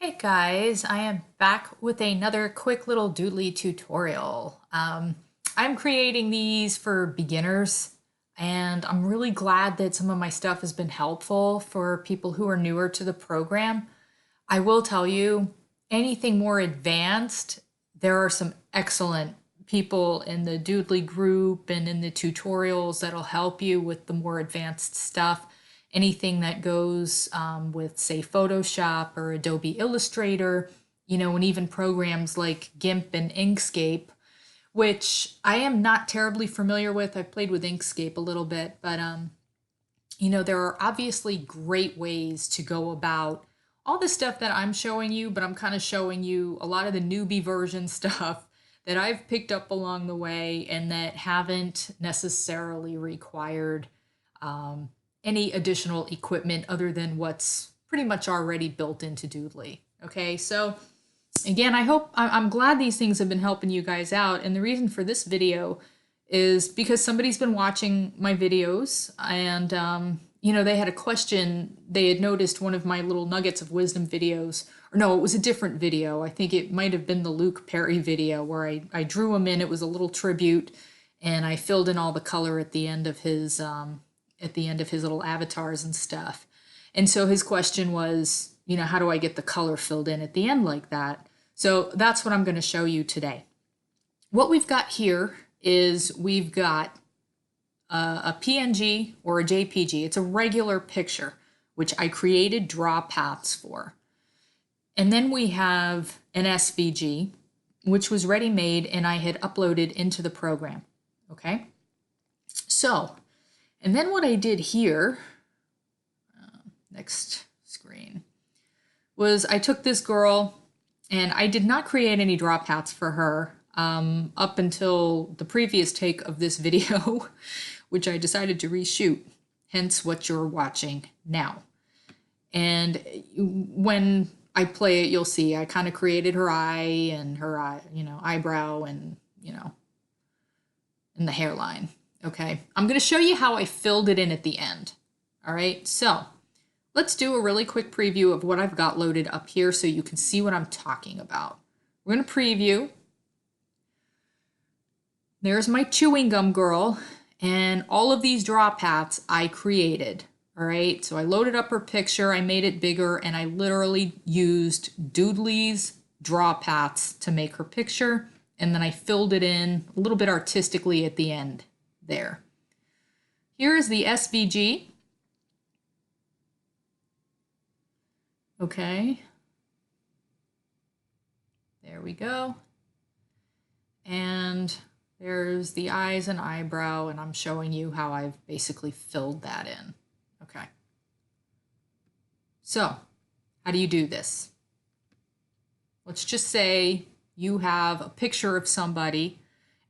Hey guys, I am back with another quick little doodly tutorial. I'm creating these for beginners, and I'm really glad that some of my stuff has been helpful for people who are newer to the program. I will tell you, anything more advanced, there are some excellent people in the Doodly group and in the tutorials that'll help you with the more advanced stuff. Anything that goes with, say, Photoshop or Adobe Illustrator, and even programs like Gimp and Inkscape, which I am not terribly familiar with. I've played with Inkscape a little bit, but there are obviously great ways to go about all the stuff that I'm showing you, but I'm kind of showing you a lot of the newbie version stuff that I've picked up along the way and that haven't necessarily required any additional equipment other than what's pretty much already built into Doodly. Okay, so again, I'm glad these things have been helping you guys out. And the reason for this video is because somebody's been watching my videos and, they had a question. They had noticed one of my little nuggets of wisdom videos, or no, it was a different video. I think it might have been the Luke Perry video where I drew him in. It was a little tribute and I filled in all the color at the end of his little avatars and stuff. And so his question was, how do I get the color filled in at the end like that? So that's what I'm going to show you today. What we've got here is we've got a PNG or a JPG. It's a regular picture, which I created draw paths for. And then we have an SVG, which was ready-made and I had uploaded into the program. Okay? So, and then what I did here, next screen, was I took this girl and I did not create any draw paths for her up until the previous take of this video, which I decided to reshoot, hence what you're watching now. And when I play it, you'll see I kind of created her eye and her eye, eyebrow and, and the hairline. Okay, I'm going to show you how I filled it in at the end. All right, so let's do a really quick preview of what I've got loaded up here so you can see what I'm talking about. We're going to preview. There's my chewing gum girl, and all of these draw paths I created. All right, so I loaded up her picture, I made it bigger, and I literally used Doodly's draw paths to make her picture, and then I filled it in a little bit artistically at the end there. Here is the SVG. Okay. There we go. And there's the eyes and eyebrow, and I'm showing you how I've basically filled that in. Okay. So, how do you do this? Let's just say you have a picture of somebody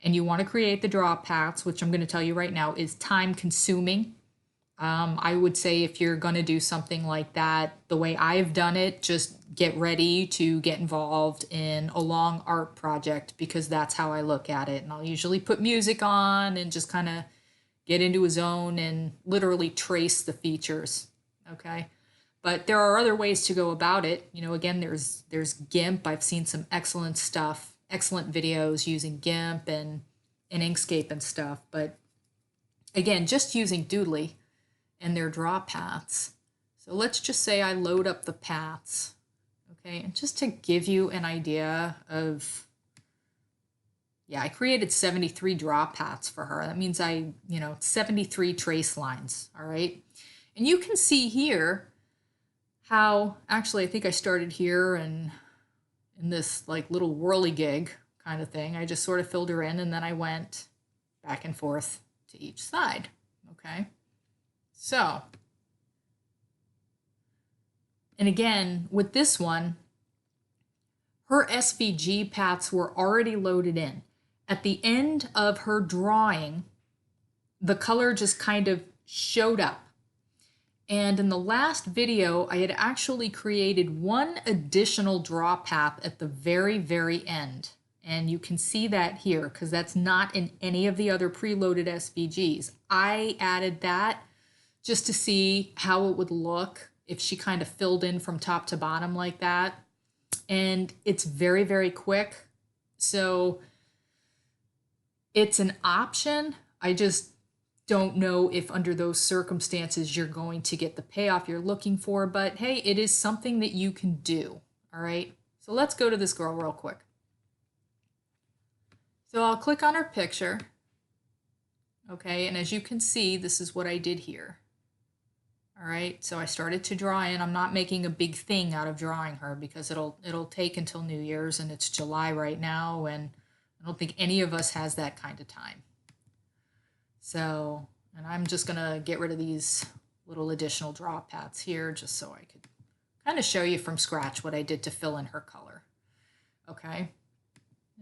and you want to create the draw paths, which I'm going to tell you right now is time consuming. I would say if you're going to do something like that, the way I've done it, just get ready to get involved in a long art project because that's how I look at it. And I'll usually put music on and just kind of get into a zone and literally trace the features. Okay. But there are other ways to go about it. Again, there's Gimp. I've seen some excellent stuff, excellent videos using Gimp and Inkscape and stuff. But again, just using Doodly and their draw paths. So let's just say I load up the paths. Okay, and just to give you an idea of, I created 73 draw paths for her. That means 73 trace lines, all right? And you can see here how, actually, I think I started here and in this like little whirligig kind of thing. I just sort of filled her in and then I went back and forth to each side, okay? So, and again, with this one, her SVG paths were already loaded in. At the end of her drawing, the color just kind of showed up. And in the last video, I had actually created one additional draw path at the very, very end. And you can see that here because that's not in any of the other preloaded SVGs. I added that just to see how it would look if she kind of filled in from top to bottom like that. and it's very, very quick. So it's an option. I just don't know if under those circumstances you're going to get the payoff you're looking for, but hey, it is something that you can do. All right, so let's go to this girl real quick. So I'll click on her picture. Okay, and as you can see, this is what I did here. All right, so I started to draw in. I'm not making a big thing out of drawing her because it'll take until New Year's, and it's July right now, and I don't think any of us has that kind of time. So, and I'm just gonna get rid of these little additional draw paths here just so I could kind of show you from scratch what I did to fill in her color. Okay,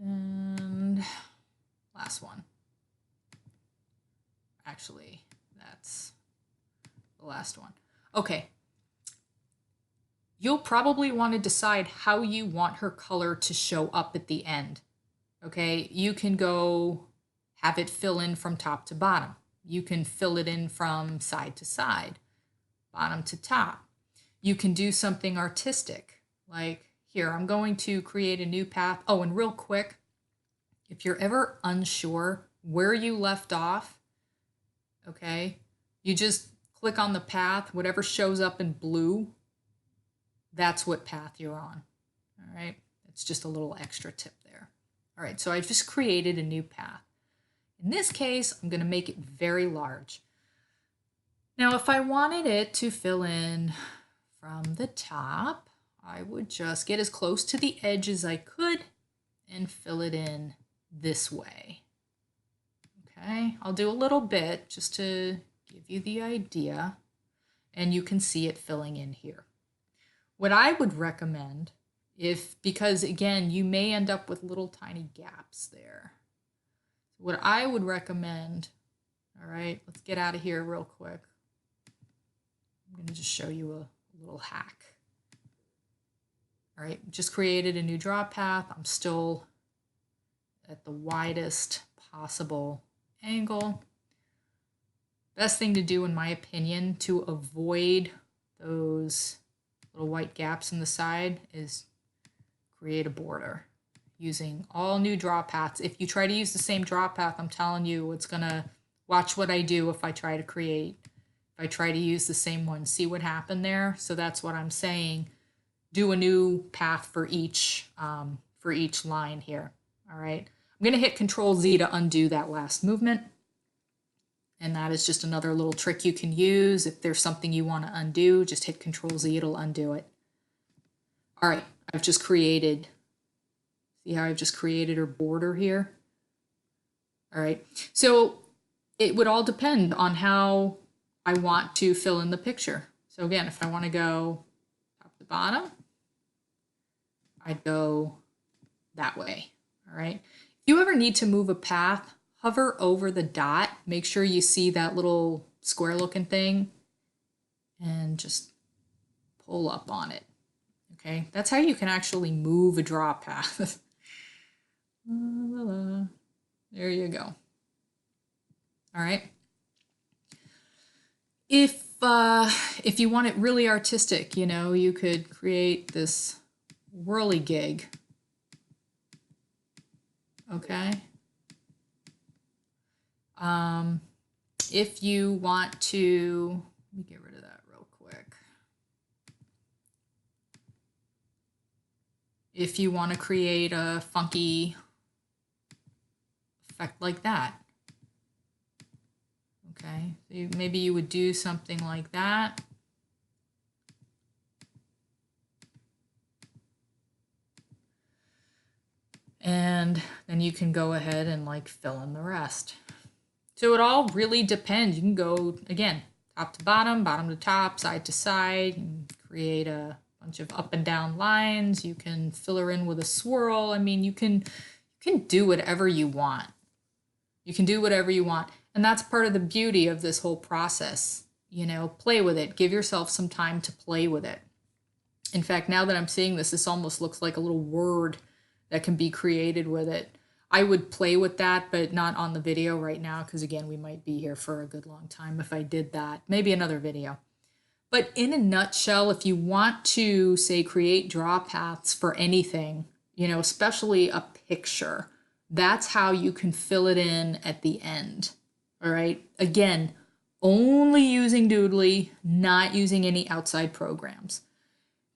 and last one. Actually, that's the last one. Okay. You'll probably want to decide how you want her color to show up at the end. Okay, you can go have it fill in from top to bottom. You can fill it in from side to side, bottom to top. You can do something artistic. Like here, I'm going to create a new path. Oh, and real quick, if you're ever unsure where you left off, okay, you just click on the path, whatever shows up in blue, that's what path you're on. All right, it's just a little extra tip there. All right, so I just created a new path. In this case, I'm going to make it very large. Now, if I wanted it to fill in from the top, I would just get as close to the edge as I could and fill it in this way. Okay, I'll do a little bit just to give you the idea, and you can see it filling in here. What I would recommend, because again, you may end up with little tiny gaps there. What I would recommend, all right, let's get out of here real quick. I'm going to just show you a little hack. All right, just created a new draw path. I'm still at the widest possible angle. Best thing to do, in my opinion, to avoid those little white gaps in the side is create a border using all new draw paths. If you try to use the same draw path, I'm telling you, it's gonna, watch what I do if I try to use the same one. See what happened there? So that's what I'm saying. Do a new path for each line here. All right. I'm going to hit Control Z to undo that last movement. And that is just another little trick you can use. If there's something you want to undo, just hit Control Z, it'll undo it. All right, I've just created, see how I've just created her border here? All right, so it would all depend on how I want to fill in the picture. So again, if I want to go top to bottom, I'd go that way, all right? If you ever need to move a path, hover over the dot, make sure you see that little square looking thing, and just pull up on it, okay? That's how you can actually move a draw path. There you go. All right. If you want it really artistic, you know, you could create this whirligig. Okay. If you want to, let me get rid of that real quick. If you want to create a funky effect like that. Okay, so maybe you would do something like that. And then you can go ahead and like fill in the rest. So it all really depends. You can go, again, top to bottom, bottom to top, side to side, and create a bunch of up and down lines. You can fill her in with a swirl. I mean, you can do whatever you want. You can do whatever you want. And that's part of the beauty of this whole process. You know, play with it. Give yourself some time to play with it. In fact, now that I'm seeing this, this almost looks like a little word that can be created with it. I would play with that, but not on the video right now, because again, we might be here for a good long time if I did that. Maybe another video. But in a nutshell, if you want to, say, create draw paths for anything, especially a picture, that's how you can fill it in at the end. All right. Again, only using Doodly, not using any outside programs.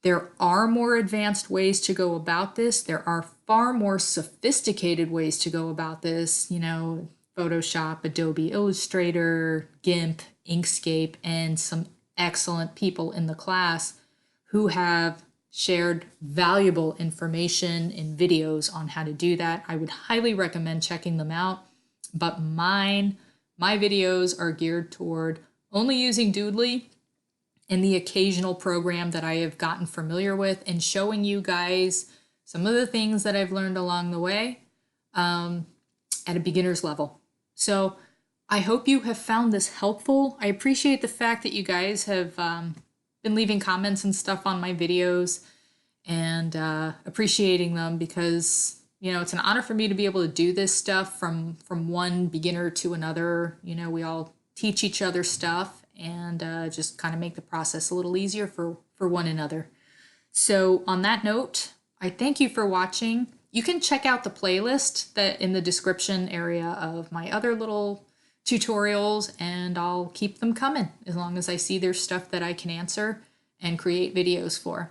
There are more advanced ways to go about this. There are far more sophisticated ways to go about this, Photoshop, Adobe Illustrator, Gimp, Inkscape, and some excellent people in the class who have shared valuable information in videos on how to do that. I would highly recommend checking them out. But my videos are geared toward only using Doodly and the occasional program that I have gotten familiar with, and showing you guys some of the things that I've learned along the way at a beginner's level. So I hope you have found this helpful. I appreciate the fact that you guys have been leaving comments and stuff on my videos, and appreciating them, because it's an honor for me to be able to do this stuff from one beginner to another. We all teach each other stuff, and just kind of make the process a little easier for one another. So on that note, I thank you for watching. You can check out the playlist that in the description area of my other little tutorials, and I'll keep them coming as long as I see there's stuff that I can answer and create videos for.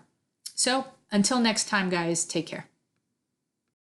So until next time, guys, take care.